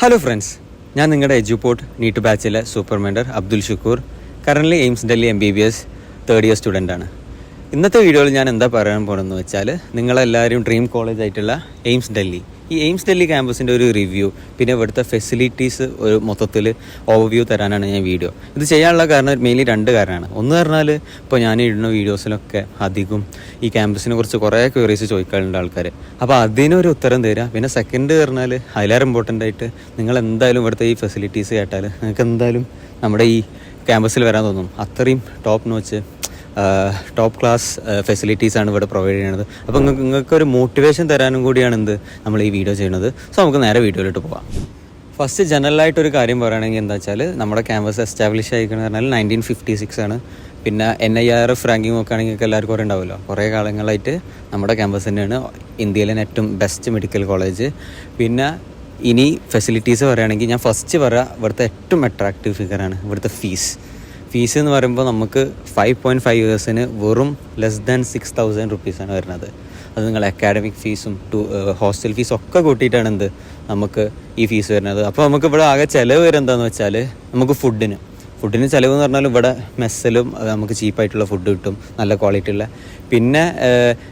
Hello friends, ഞാൻ നിങ്ങളുടെ Eduport NEET ബാച്ചിലെ super mentor Abdul Shukoor. Currently AIIMS Delhi MBBS third year student ആണ്. ഇന്നത്തെ വീഡിയോയിൽ ഞാൻ എന്താ പറയാൻ പോകുന്നതെന്ന് വെച്ചാൽ, നിങ്ങളെല്ലാവരും ഡ്രീം കോളേജ് ആയിട്ടുള്ള എയിംസ് ഡൽഹി, ഈ എയിംസ് ഡൽഹി ക്യാമ്പസിൻ്റെ ഒരു റിവ്യൂ, പിന്നെ ഇവിടുത്തെ ഫെസിലിറ്റീസ് ഒരു മൊത്തത്തിൽ ഓവർവ്യൂ തരാനാണ് ഞാൻ വീഡിയോ. ഇത് ചെയ്യാനുള്ള കാരണം മെയിൻലി രണ്ട് കാരണമാണ്. ഒന്ന് പറഞ്ഞാൽ, ഇപ്പോൾ ഞാൻ ഇടുന്ന വീഡിയോസിലൊക്കെ അധികം ഈ ക്യാമ്പസിനെ കുറിച്ച് കുറേ ക്വയറീസ് ചോദിക്കാറുണ്ട് ആൾക്കാർ. അപ്പോൾ അതിനൊരു ഉത്തരം തരിക. പിന്നെ സെക്കൻഡ് പറഞ്ഞാൽ, അതിലേറെ ഇമ്പോർട്ടൻ്റ് ആയിട്ട്, നിങ്ങൾ എന്തായാലും ഇവിടുത്തെ ഈ ഫെസിലിറ്റീസ് കേട്ടാൽ നിങ്ങൾക്ക് എന്തായാലും നമ്മുടെ ഈ ക്യാമ്പസിൽ വരാൻ തോന്നും. അത്രയും ടോപ്പ് ക്ലാസ് ഫെസിലിറ്റീസാണ് ഇവിടെ പ്രൊവൈഡ് ചെയ്യുന്നത്. അപ്പോൾ നിങ്ങൾക്കൊരു മോട്ടിവേഷൻ തരാനും കൂടിയാണ് നമ്മൾ ഈ വീഡിയോ ചെയ്യുന്നത്. സോ നമുക്ക് നേരെ വീഡിയോയിലോട്ട് പോകാം. ഫസ്റ്റ് ജനറലായിട്ടൊരു കാര്യം പറയുകയാണെങ്കിൽ എന്താ വെച്ചാൽ, നമ്മുടെ ക്യാമ്പസ് എസ്റ്റാബ്ലിഷ് ആയിരിക്കുന്നത് പറഞ്ഞാൽ 1956 ആണ്. പിന്നെ NIRF റാങ്കിങ് നോക്കുകയാണെങ്കിൽ എല്ലാവർക്കും കുറേ ഉണ്ടാവുമല്ലോ. കുറേ കാലങ്ങളായിട്ട് നമ്മുടെ ക്യാമ്പസ് തന്നെയാണ് ഇന്ത്യയിലെ ഏറ്റവും ബെസ്റ്റ് മെഡിക്കൽ കോളേജ്. പിന്നെ ഇനി ഫെസിലിറ്റീസ് പറയുകയാണെങ്കിൽ, ഞാൻ ഫസ്റ്റ് പറയാം, ഇവിടുത്തെ ഏറ്റവും അട്രാക്റ്റീവ് ഫിഗറാണ് ഇവിടുത്തെ ഫീസ് എന്ന് പറയുമ്പോൾ നമുക്ക് 5.5 ഇയേഴ്സിന് വെറും ലെസ് ദാൻ 6,000 റുപ്പീസാണ് വരുന്നത്. അത് നിങ്ങൾ അക്കാഡമിക് ഫീസും ഹോസ്റ്റൽ ഫീസും ഒക്കെ കൂട്ടിയിട്ടാണ് നമുക്ക് ഈ ഫീസ് വരുന്നത്. അപ്പോൾ നമുക്ക് ഇവിടെ ആകെ ചിലവ് വരുന്നതെന്ന് വെച്ചാൽ, നമുക്ക് ഫുഡിന് ചിലവ് എന്ന് പറഞ്ഞാൽ ഇവിടെ മെസ്സിലും നമുക്ക് ചീപ്പായിട്ടുള്ള ഫുഡ് കിട്ടും, നല്ല ക്വാളിറ്റി ഉള്ള. പിന്നെ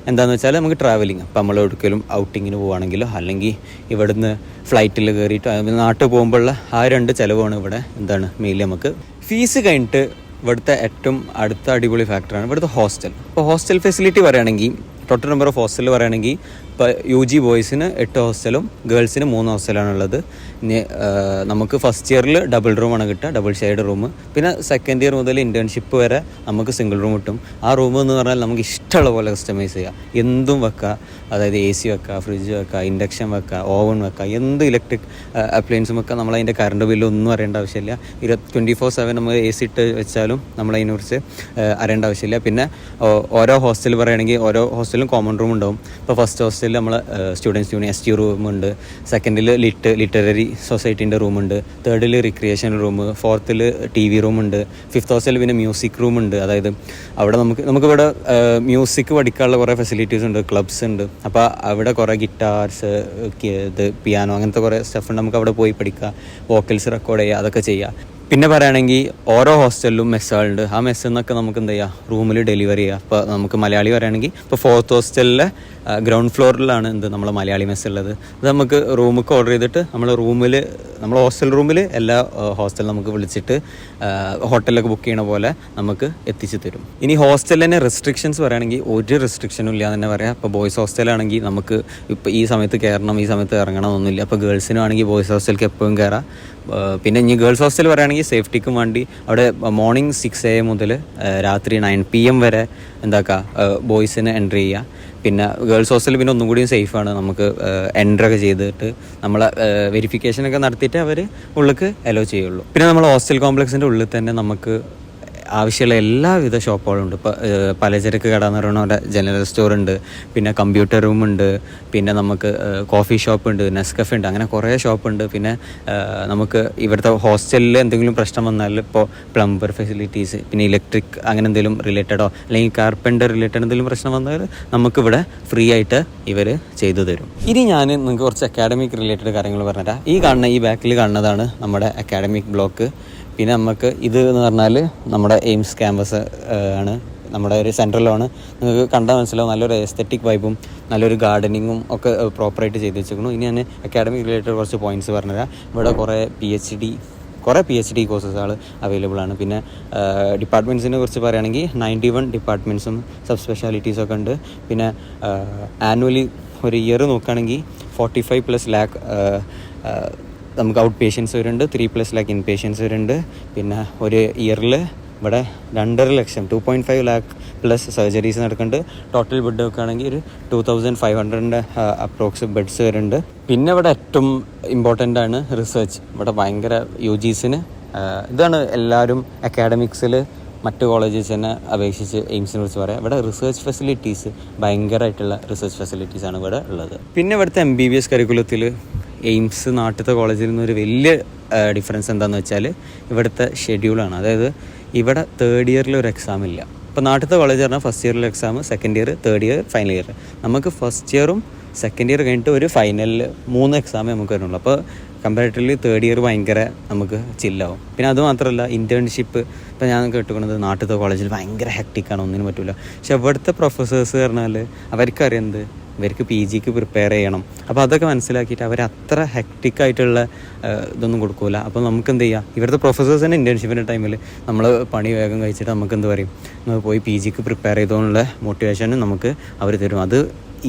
എന്താണെന്ന് വെച്ചാൽ, നമുക്ക് ട്രാവലിങ്, അപ്പോൾ നമ്മൾ എവിടേക്കെങ്കിലും ഔട്ടിങ്ങിന് പോവുകയാണെങ്കിലോ അല്ലെങ്കിൽ ഇവിടുന്ന് ഫ്ലൈറ്റിൽ കയറിയിട്ട് നാട്ടിൽ പോകുമ്പോഴുള്ള ആ രണ്ട് ചിലവാണ് ഇവിടെ മെയിൻലി നമുക്ക്. ഫീസ് കഴിഞ്ഞിട്ട് ഇവിടുത്തെ ഏറ്റവും അടുത്ത അടിപൊളി ഫാക്ടറാണ് ഇവിടുത്തെ ഹോസ്റ്റൽ. ഇപ്പോൾ ഹോസ്റ്റൽ ഫെസിലിറ്റി പറയുകയാണെങ്കിൽ, ടോട്ടൽ നമ്പർ ഓഫ് ഹോസ്റ്റൽ പറയുകയാണെങ്കിൽ, ഇപ്പോൾ UG ബോയ്സിന് 8 ഹോസ്റ്റലും ഗേൾസിന് 3 ഹോസ്റ്റലാണുള്ളത്. ഇനി നമുക്ക് ഫസ്റ്റ് ഇയറിൽ ഡബിൾ റൂമാണ് കിട്ടുക, ഡബിൾ ഷെയ്ഡ് റൂം. പിന്നെ സെക്കൻഡ് ഇയർ മുതൽ ഇൻറ്റേൺഷിപ്പ് വരെ നമുക്ക് സിംഗിൾ റൂം കിട്ടും. ആ റൂം എന്ന് പറഞ്ഞാൽ നമുക്ക് ഇഷ്ടമുള്ള പോലെ കസ്റ്റമൈസ് ചെയ്യാം, എന്തും വെക്കാം. അതായത് AC വെക്കാം, ഫ്രിഡ്ജ് വെക്കാം, ഇൻഡക്ഷൻ വെക്കാം, ഓവൻ വെക്കാം, എന്ത് ഇലക്ട്രിക് അപ്ലയൻസും വെക്കാം. നമ്മളതിൻ്റെ കറണ്ട് ബില്ലൊന്നും അറിയേണ്ട ആവശ്യമില്ല. 24/7 നമ്മൾ AC ഇട്ട് വെച്ചാലും നമ്മളതിനെക്കുറിച്ച് അറിയേണ്ട ആവശ്യമില്ല. പിന്നെ ഓരോ ഹോസ്റ്റൽ പറയുകയാണെങ്കിൽ, ഓരോ ഹോസ്റ്റലും കോമൺ റൂം ഉണ്ടാവും. ഇപ്പോൾ ഫസ്റ്റ് ഹോസ്റ്റലിൽ നമ്മൾ സ്റ്റുഡൻസ് യൂണിയൻ ST റൂമുണ്ട്, സെക്കൻഡിൽ ലിറ്റററി സൊസൈറ്റീൻ്റെ റൂമുണ്ട്, തേർഡിൽ റിക്രിയേഷൻ റൂം, ഫോർത്തിൽ TV റൂമുണ്ട്, ഫിഫ്ത്ത് ഹോസ്റ്റലിൽ പിന്നെ മ്യൂസിക് റൂമുണ്ട്. അതായത് അവിടെ നമുക്കിവിടെ മ്യൂസിക് പഠിക്കാനുള്ള കുറേ ഫെസിലിറ്റീസ് ഉണ്ട്, ക്ലബ്സ് ഉണ്ട്. അപ്പോൾ അവിടെ കുറേ ഗിറ്റാർസ്, പിയാനോ, അങ്ങനത്തെ കുറേ സ്റ്റഫ് ഉണ്ട്. നമുക്ക് അവിടെ പോയി പഠിക്കുക, വോക്കൽസ് റെക്കോർഡ് ചെയ്യുക, അതൊക്കെ ചെയ്യുക. പിന്നെ പറയുകയാണെങ്കിൽ, ഓരോ ഹോസ്റ്റലിലും മെസ്സുകളുണ്ട്. ആ മെസ്സിൽ നിന്നൊക്കെ നമുക്ക് റൂമിൽ ഡെലിവറി ചെയ്യുക. ഇപ്പോൾ നമുക്ക് മലയാളി പറയുകയാണെങ്കിൽ, ഇപ്പോൾ ഫോർത്ത് ഹോസ്റ്റലിലെ ഗ്രൗണ്ട് ഫ്ലോറിലാണ് നമ്മളെ മലയാളി മെസ്സ് ഉള്ളത്. അത് നമുക്ക് റൂമൊക്കെ ഓർഡർ ചെയ്തിട്ട് നമ്മൾ ഹോസ്റ്റൽ റൂമിൽ എല്ലാ ഹോസ്റ്റലും നമുക്ക് വിളിച്ചിട്ട് ഹോട്ടലിലൊക്കെ ബുക്ക് ചെയ്യണ പോലെ നമുക്ക് എത്തിച്ചു തരും. ഇനി ഹോസ്റ്റലിൽ തന്നെ റെസ്ട്രിക്ഷൻസ് പറയുകയാണെങ്കിൽ, ഒരു റെസ്ട്രിക്ഷനും ഇല്ല എന്ന് തന്നെ പറയാം. ഇപ്പോൾ ബോയ്സ് ഹോസ്റ്റലാണെങ്കിൽ നമുക്ക് ഇപ്പോൾ ഈ സമയത്ത് കയറണം, ഈ സമയത്ത് ഇറങ്ങണമെന്നൊന്നുമില്ല. അപ്പോൾ ഗേൾസിനാണെങ്കിൽ ബോയ്സ് ഹോസ്റ്റലിലേക്ക് എപ്പോഴും കയറാം. പിന്നെ ഇനി ഗേൾസ് ഹോസ്റ്റൽ പറയുകയാണെങ്കിൽ, സേഫ്റ്റിക്കും വേണ്ടി അവിടെ മോർണിംഗ് 6 AM മുതൽ രാത്രി 9 PM വരെ ബോയ്സിന് എൻട്രി ചെയ്യുക. പിന്നെ ഗേൾസ് ഹോസ്റ്റലിൽ പിന്നെ ഒന്നും കൂടിയും സേഫാണ്. നമുക്ക് എൻട്രൊക്കെ ചെയ്തിട്ട് നമ്മളെ വെരിഫിക്കേഷനൊക്കെ നടത്തിയിട്ട് അവർ ഉള്ളിലേക്ക് അലോ ചെയ്യുള്ളൂ. പിന്നെ നമ്മൾ ഹോസ്റ്റൽ കോംപ്ലക്സിൻ്റെ ഉള്ളിൽ തന്നെ നമുക്ക് ആവശ്യമുള്ള എല്ലാവിധ ഷോപ്പുകളും ഉണ്ട്. ഇപ്പോൾ പലചരക്ക് കട എന്ന് പറയുന്ന ജനറൽ സ്റ്റോർ ഉണ്ട്, പിന്നെ കമ്പ്യൂട്ടർ റൂമുണ്ട്, പിന്നെ നമുക്ക് കോഫി ഷോപ്പ് ഉണ്ട്, നെസ്കഫെ ഉണ്ട്, അങ്ങനെ കുറേ ഷോപ്പുണ്ട്. പിന്നെ നമുക്ക് ഇവിടുത്തെ ഹോസ്റ്റലിൽ എന്തെങ്കിലും പ്രശ്നം വന്നാൽ, ഇപ്പോൾ പ്ലംബർ ഫെസിലിറ്റീസ്, പിന്നെ ഇലക്ട്രിക് അങ്ങനെ എന്തെങ്കിലും റിലേറ്റഡോ അല്ലെങ്കിൽ കാർപ്പൻ്റർ റിലേറ്റഡ് എന്തെങ്കിലും പ്രശ്നം വന്നാൽ നമുക്കിവിടെ ഫ്രീ ആയിട്ട് ഇവർ ചെയ്തു തരും. ഇനി ഞാൻ നിങ്ങൾക്ക് കുറച്ച് അക്കാഡമിക് റിലേറ്റഡ് കാര്യങ്ങൾ പറഞ്ഞുതരാം. ഈ ബാക്കിൽ കാണുന്നതാണ് നമ്മുടെ അക്കാഡമിക് ബ്ലോക്ക്. പിന്നെ നമുക്ക് ഇത് എന്ന് പറഞ്ഞാൽ നമ്മുടെ എയിംസ് ക്യാമ്പസ് ആണ്, നമ്മുടെ ഒരു സെൻട്രലാണ്. നിങ്ങൾക്ക് കണ്ടാൽ മനസ്സിലാവും, നല്ലൊരു എസ്തെറ്റിക് വൈബും നല്ലൊരു ഗാർഡനിങ്ങും ഒക്കെ പ്രോപ്പറായിട്ട് ചെയ്ത് വെച്ചിരിക്കുന്നു. ഇനി ഞാൻ അക്കാഡമിക് റിലേറ്റഡ് കുറച്ച് പോയിൻറ്റ്സ് പറഞ്ഞുതരാം. ഇവിടെ കുറേ PhD കോഴ്സസുകൾ അവൈലബിൾ ആണ്. പിന്നെ ഡിപ്പാർട്ട്മെൻറ്റ്സിനെ കുറിച്ച് പറയുകയാണെങ്കിൽ 91 ഡിപ്പാർട്ട്മെൻറ്റ്സും സബ് സ്പെഷ്യാലിറ്റീസൊക്കെ ഉണ്ട്. പിന്നെ ആനുവലി ഒരു ഇയർ നോക്കുകയാണെങ്കിൽ 45+ ലാക്ക് നമുക്ക് ഔട്ട് പേഷ്യൻസ് വരുന്നുണ്ട്, 3+ ലാക്ക് ഇൻ പേഷ്യൻസ് വരുന്നുണ്ട്. പിന്നെ ഒരു ഇയറിൽ ഇവിടെ 2.5 ലക്ഷം 2.5 ലാക്ക് പ്ലസ് സർജറീസ് നടക്കുന്നുണ്ട്. ടോട്ടൽ ബെഡ് വെക്കുകയാണെങ്കിൽ ഒരു 2500 അപ്രോക്സ് ബെഡ്സ് വരുന്നുണ്ട്. പിന്നെ ഇവിടെ ഏറ്റവും ഇമ്പോർട്ടൻ്റ് ആണ് റിസർച്ച്. ഇവിടെ ഭയങ്കര UGസിന് ഇതാണ് എല്ലാവരും അക്കാഡമിക്സിൽ മറ്റ് കോളേജസിനെ അപേക്ഷിച്ച് എയിംസിനെ കുറിച്ച് പറയാം. ഇവിടെ റിസർച്ച് ഫെസിലിറ്റീസ് ഭയങ്കരമായിട്ടുള്ള റിസർച്ച് ഫെസിലിറ്റീസാണ് ഇവിടെ ഉള്ളത്. പിന്നെ ഇവിടുത്തെ MBBS കരിക്കുലത്തിൽ എയിംസ് നാട്ടിലത്തെ കോളേജിൽ നിന്നൊരു വലിയ ഡിഫറൻസ് എന്താണെന്ന് വെച്ചാൽ, ഇവിടുത്തെ ഷെഡ്യൂളാണ്. അതായത് ഇവിടെ തേർഡ് ഇയറിൽ ഒരു എക്സാം ഇല്ല. ഇപ്പോൾ നാട്ടിലത്തെ കോളേജ് പറഞ്ഞാൽ ഫസ്റ്റ് ഇയറിൽ exam, second year, third year, final year. നമുക്ക് ഫസ്റ്റ് ഇയറും സെക്കൻഡ് ഇയർ കഴിഞ്ഞിട്ട് ഒരു ഫൈനലിൽ 3 എക്സാമേ നമുക്ക് വരുന്നുള്ളൂ. അപ്പോൾ കമ്പാരിറ്റീവ്ലി തേർഡ് ഇയർ ഭയങ്കര നമുക്ക് ചില്ലാവും. പിന്നെ അതുമാത്രമല്ല ഇൻറ്റേൺഷിപ്പ് ഇപ്പോൾ ഞാൻ കേട്ടുകൊണ്ടത് നാട്ടിലത്തെ കോളേജിൽ ഭയങ്കര ഹെക്റ്റിക്കാണ്, ഒന്നിനും പറ്റില്ല. പക്ഷെ ഇവിടുത്തെ പ്രൊഫസേഴ്സ് പറഞ്ഞാൽ അവർക്കറിയുന്നത് ഇവർക്ക് പി ജിക്ക് പ്രിപ്പയർ ചെയ്യണം. അപ്പോൾ അതൊക്കെ മനസ്സിലാക്കിയിട്ട് അവർ അത്ര ഹെക്റ്റിക്കായിട്ടുള്ള ഇതൊന്നും കൊടുക്കില്ല. അപ്പോൾ നമുക്ക് എന്ത് ചെയ്യാം, ഇവിടുത്തെ പ്രൊഫസേഴ്സിൻ്റെ ഇൻറ്റേൺഷിപ്പിൻ്റെ ടൈമിൽ നമ്മൾ പണി വേഗം കഴിച്ചിട്ട് നമുക്ക് എന്ത് പറയും, നമ്മൾ പോയി പി ജിക്ക് പ്രിപ്പയർ ചെയ്തോന്നുള്ള മോട്ടിവേഷനും നമുക്ക് അവർ തരും. അത്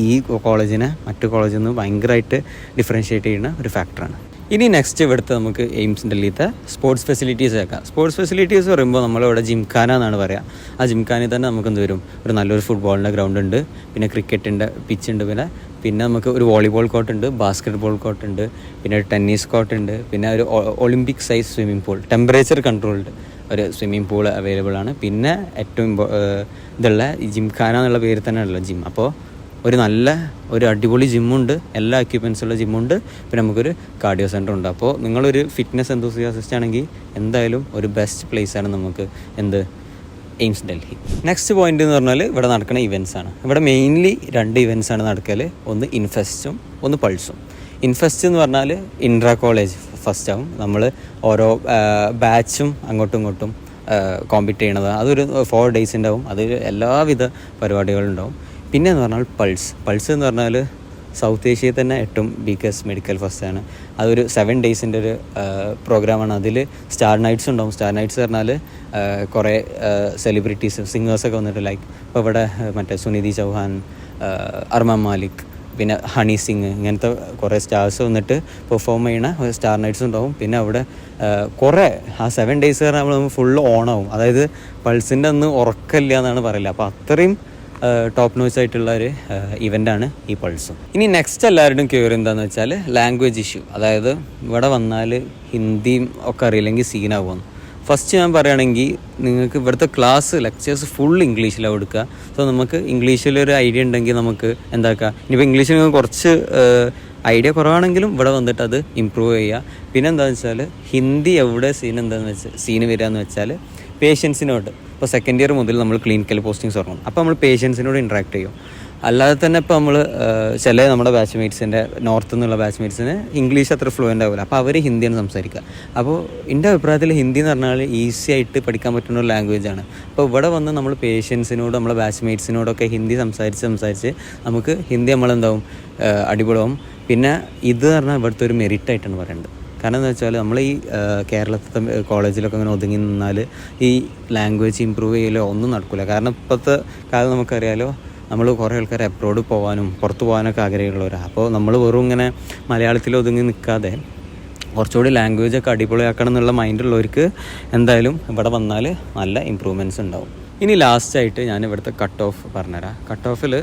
ഈ കോളേജിനെ മറ്റു കോളേജിൽ നിന്ന് ഭയങ്കരമായിട്ട് ഡിഫറൻഷ്യേറ്റ് ചെയ്യുന്ന ഒരു ഫാക്ടറാണ്. ഇനി നെക്സ്റ്റ് ഇവിടുത്തെ നമുക്ക് എയിംസ് ഡൽഹിയിലത്തെ സ്പോർട്സ് ഫെസിലിറ്റീസ് വെക്കാം. സ്പോർട്സ് ഫെസിലിറ്റീസ് പറയുമ്പോൾ നമ്മളിവിടെ ജിംഖാന എന്നാണ് പറയുക. ആ ജിംഖാനയിൽ തന്നെ നമുക്ക് എന്ത് വരും, ഒരു നല്ലൊരു ഫുട്ബോളിൻ്റെ ഗ്രൗണ്ട് ഉണ്ട്, പിന്നെ ക്രിക്കറ്റിൻ്റെ പിച്ച് ഉണ്ട്, പിന്നെ നമുക്ക് ഒരു വോളിബോൾ കോർട്ട് ഉണ്ട്, ബാസ്കറ്റ് ബോൾ കോർട്ട് ഉണ്ട്, പിന്നെ ഒരു ടെന്നീസ് കോർട്ട് ഉണ്ട്, പിന്നെ ഒരു Olympic size swimming pool, temperature controlled ഒരു സ്വിമ്മിംഗ് പൂൾ അവൈലബിൾ ആണ്. പിന്നെ ഏറ്റവും ഇതുള്ള ഈ ജിംഖാന എന്നുള്ള പേര് തന്നെ ഉള്ള ജിം. അപ്പോൾ ഒരു അടിപൊളി ജിമ്മുണ്ട്, എല്ലാ എക്യുപ്മെൻസുള്ള ജിമ്മുണ്ട്, പിന്നെ നമുക്കൊരു കാർഡിയോ സെൻ്റർ ഉണ്ട്. അപ്പോൾ നിങ്ങളൊരു ഫിറ്റ്നസ് എന്തൂസിയാസിസ്റ്റ് ആണെങ്കിൽ എന്തായാലും ഒരു ബെസ്റ്റ് പ്ലേസാണ് നമുക്ക് എയിംസ് ഡൽഹി. നെക്സ്റ്റ് പോയിന്റ് എന്ന് പറഞ്ഞാൽ ഇവിടെ നടക്കുന്ന ഇവൻറ്റ്സ് ആണ്. ഇവിടെ മെയിൻലി 2 ഇവൻറ്റ്സ് ആണ് നടക്കൽ, ഒന്ന് ഇൻഫെസ്റ്റും ഒന്ന് പൾസും. ഇൻഫെസ്റ്റ് എന്ന് പറഞ്ഞാൽ ഇൻട്രാ കോളേജ് ഫസ്റ്റ് ആവും, നമ്മൾ ഓരോ ബാച്ചും അങ്ങോട്ടും ഇങ്ങോട്ടും കോമ്പീറ്റ് ചെയ്യണത്. അതൊരു 4 days ഉണ്ടാവും, അതിൽ എല്ലാവിധ പരിപാടികളും ഉണ്ടാവും. പിന്നെ എന്ന് പറഞ്ഞാൽ പൾസ് എന്ന് പറഞ്ഞാൽ സൗത്ത് ഏഷ്യയിൽ തന്നെ ഏറ്റവും ബിഗ്ഗസ്റ്റ് മെഡിക്കൽ ഫെസ്റ്റാണ്. അതൊരു 7 days ഒരു പ്രോഗ്രാമാണ്. അതിൽ സ്റ്റാർ നൈറ്റ്സ് ഉണ്ടാവും. സ്റ്റാർ നൈറ്റ്സ് പറഞ്ഞാൽ കുറേ സെലിബ്രിറ്റീസ് സിംഗേഴ്സൊക്കെ വന്നിട്ട്, ലൈക്ക് ഇപ്പോൾ ഇവിടെ മറ്റേ സുനിധി ചൗഹാൻ, അർമാൻ മാലിക്, പിന്നെ ഹണി സിംഗ്, ഇങ്ങനത്തെ കുറേ സ്റ്റാർസ് വന്നിട്ട് പെർഫോം ചെയ്യുന്ന സ്റ്റാർ നൈറ്റ്സ് ഉണ്ടാവും. പിന്നെ അവിടെ കുറേ ആ 7 days പറഞ്ഞാൽ നമ്മൾ ഫുള്ള് ഓണാവും. അതായത് പൾസിൻ്റെ അന്ന് ഉറക്കമില്ല എന്നാണ് പറയില്ല. അപ്പോൾ അത്രയും ടോപ്പ് നോച്ച് ആയിട്ടുള്ള ഒരു ഇവൻ്റാണ് ഈ പൾസും. ഇനി നെക്സ്റ്റ് എല്ലാവരുടെയും ക്യൂറി എന്താണെന്ന് വെച്ചാൽ ലാംഗ്വേജ് ഇഷ്യൂ. അതായത് ഇവിടെ വന്നാൽ ഹിന്ദിയും ഒക്കെ അറിയില്ലെങ്കിൽ സീനാകുമെന്ന്. ഫസ്റ്റ് ഞാൻ പറയുകയാണെങ്കിൽ നിങ്ങൾക്ക് ഇവിടുത്തെ ലെക്ചേഴ്സ് ഫുൾ ഇംഗ്ലീഷിലാണ് കൊടുക്കുക. സോ നമുക്ക് ഇംഗ്ലീഷിലൊരു ഐഡിയ ഉണ്ടെങ്കിൽ നമുക്ക് എന്താക്കുക, ഇനിയിപ്പോൾ ഇംഗ്ലീഷിൽ നിങ്ങൾക്ക് കുറച്ച് ഐഡിയ കുറവാണെങ്കിലും ഇവിടെ വന്നിട്ട് അത് ഇമ്പ്രൂവ് ചെയ്യുക. പിന്നെ എന്താണെന്ന് വെച്ചാൽ ഹിന്ദി എവിടെ സീന് വരികയെന്ന് വെച്ചാൽ പേഷ്യൻസിനോട്. ഇപ്പോൾ സെക്കൻഡ് ഇയർ മുതൽ നമ്മൾ ക്ലിനിക്കൽ പോസ്റ്റിങ്സ് തുടങ്ങും. അപ്പോൾ നമ്മൾ പേഷ്യൻസിനോട് ഇൻട്രാക്ട് ചെയ്യും. അല്ലാതെ തന്നെ ഇപ്പോൾ നമ്മൾ നമ്മുടെ ബാച്ച്മേറ്റ്സിൻ്റെ നോർത്ത് നിന്നുള്ള ബാച്ച്മേറ്റ്സിന് ഇംഗ്ലീഷ് അത്ര ഫ്ലുവൻ്റ് ആവില്ല. അപ്പോൾ അവർ ഹിന്ദിയാണ് സംസാരിക്കുക. അപ്പോൾ എൻ്റെ അഭിപ്രായത്തിൽ ഹിന്ദി എന്ന് പറഞ്ഞാൽ ഈസി ആയിട്ട് പഠിക്കാൻ പറ്റുന്ന ഒരു ലാംഗ്വേജാണ്. അപ്പോൾ ഇവിടെ വന്ന് നമ്മൾ പേഷ്യൻസിനോട് നമ്മളെ ബാച്ച്മേറ്റ്സിനോടൊക്കെ ഹിന്ദി സംസാരിച്ച് നമുക്ക് ഹിന്ദി നമ്മളെന്താവും അടിപൊളിയാവും. പിന്നെ ഇത് പറഞ്ഞാൽ ഇവിടുത്തെ ഒരു മെറിറ്റായിട്ടാണ് പറയേണ്ടത്. കാരണം എന്താ വെച്ചാൽ നമ്മൾ ഈ കേരളത്തിലെ കോളേജിലൊക്കെ അങ്ങനെ ഒതുങ്ങി നിന്നാൽ ഈ ലാംഗ്വേജ് ഇമ്പ്രൂവ് ചെയ്യലോ ഒന്നും നടക്കില്ല. കാരണം ഇപ്പോഴത്തെ കാലം നമുക്കറിയാലോ, നമ്മൾ കുറേ ആൾക്കാർ അബ്രോഡ് പോകാനും പുറത്ത് പോകാനൊക്കെ ആഗ്രഹമുള്ളവരാണ്. അപ്പോൾ നമ്മൾ വെറും ഇങ്ങനെ മലയാളത്തിൽ ഒതുങ്ങി നിൽക്കാതെ കുറച്ചുകൂടി ലാംഗ്വേജൊക്കെ അടിപൊളിയാക്കണം എന്നുള്ള മൈൻഡുള്ളവർക്ക് എന്തായാലും ഇവിടെ വന്നാൽ നല്ല ഇമ്പ്രൂവ്മെൻറ്റ്സ് ഉണ്ടാവും. ഇനി ലാസ്റ്റായിട്ട് ഞാൻ ഇവിടുത്തെ കട്ട് ഓഫ് പറഞ്ഞുതരാം. കട്ട് ഓഫിൽ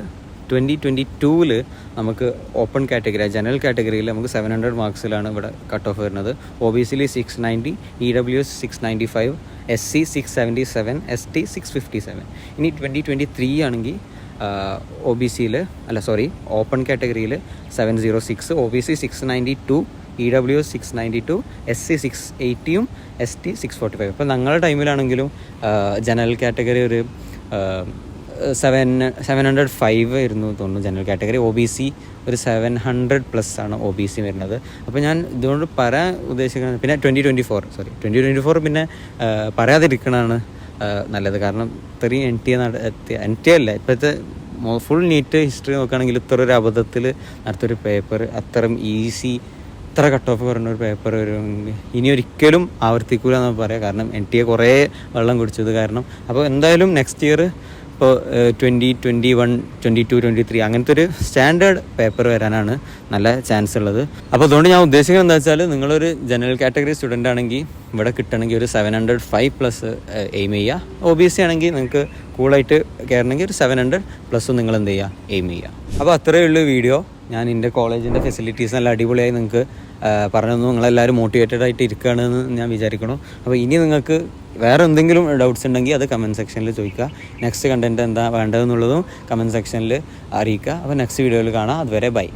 2022 നമുക്ക് ഓപ്പൺ കാറ്റഗറി, ജനറൽ കാറ്റഗറിയിൽ നമുക്ക് 700 മാർക്സിലാണ് ഇവിടെ കട്ട് ഓഫ് വരുന്നത്. OBC 690, EWS 695, SC 677, ST 657. ഇനി 2023 ആണെങ്കിൽ ഓപ്പൺ കാറ്റഗറിയിൽ 706, OBC 692, EWS 692, SC 680, ST 645. ഇപ്പോൾ ഞങ്ങളുടെ ടൈമിലാണെങ്കിലും ജനറൽ കാറ്റഗറി ഒരു 705 ആയിരുന്നു തോന്നുന്നു ജനറൽ കാറ്റഗറി. OBC ഒരു 700+ ആണ് OBC വരുന്നത്. അപ്പോൾ ഞാൻ ഇതുകൊണ്ട് പറയാൻ ഉദ്ദേശിക്കുന്നത്, പിന്നെ 2024 പിന്നെ പറയാതിരിക്കണതാണ് നല്ലത്. കാരണം ഇത്രയും NT അല്ല, ഇപ്പോഴത്തെ ഫുൾ നീറ്റ് ഹിസ്റ്ററി നോക്കുകയാണെങ്കിൽ ഇത്ര ഒരു അബദ്ധത്തിൽ അടുത്തൊരു പേപ്പർ അത്രയും ഈസി ഇത്ര കട്ട് ഓഫ് പറഞ്ഞ ഒരു പേപ്പർ വരുമെങ്കിൽ ഇനി ഒരിക്കലും ആവർത്തിക്കൂല എന്ന് പറയാം. കാരണം NT കുറേ വെള്ളം കുടിച്ചത് കാരണം. അപ്പോൾ എന്തായാലും നെക്സ്റ്റ് ഇയർ ഇപ്പോൾ 2021, 22, 23 അങ്ങനത്തെ ഒരു സ്റ്റാൻഡേർഡ് പേപ്പർ വരാനാണ് നല്ല ചാൻസ് ഉള്ളത്. അപ്പോൾ അതുകൊണ്ട് ഞാൻ ഉദ്ദേശിക്കുന്നത് എന്താ വെച്ചാൽ, നിങ്ങളൊരു ജനറൽ കാറ്റഗറി സ്റ്റുഡൻ്റ് ആണെങ്കിൽ ഇവിടെ കിട്ടണമെങ്കിൽ ഒരു 705+ എയിം ചെയ്യുക. OBC ആണെങ്കിൽ നിങ്ങൾക്ക് കൂളായിട്ട് കയറണമെങ്കിൽ ഒരു 700+ നിങ്ങൾ എന്ത് ചെയ്യുക, എയിം ചെയ്യുക. അപ്പോൾ അത്രയേ ഉള്ളൂ വീഡിയോ. ഞാൻ എൻ്റെ കോളേജിൻ്റെ ഫെസിലിറ്റീസ് നല്ല അടിപൊളിയായി നിങ്ങൾക്ക് പറഞ്ഞു തന്നു. നിങ്ങളെല്ലാവരും മോട്ടിവേറ്റഡ് ആയിട്ട് ഇരിക്കുകയാണെന്ന് ഞാൻ വിചാരിക്കണം. അപ്പോൾ ഇനി നിങ്ങൾക്ക് വേറെ എന്തെങ്കിലും ഡൗട്ട്സ് ഉണ്ടെങ്കിൽ അത് കമൻറ്റ് സെക്ഷനിൽ ചോദിക്കുക. നെക്സ്റ്റ് കണ്ടൻറ്റ് എന്താ വേണ്ടതെന്നുള്ളതും കമൻറ്റ് സെക്ഷനിൽ അറിയിക്കുക. അപ്പോൾ നെക്സ്റ്റ് വീഡിയോയിൽ കാണാം. അതുവരെ ബൈ.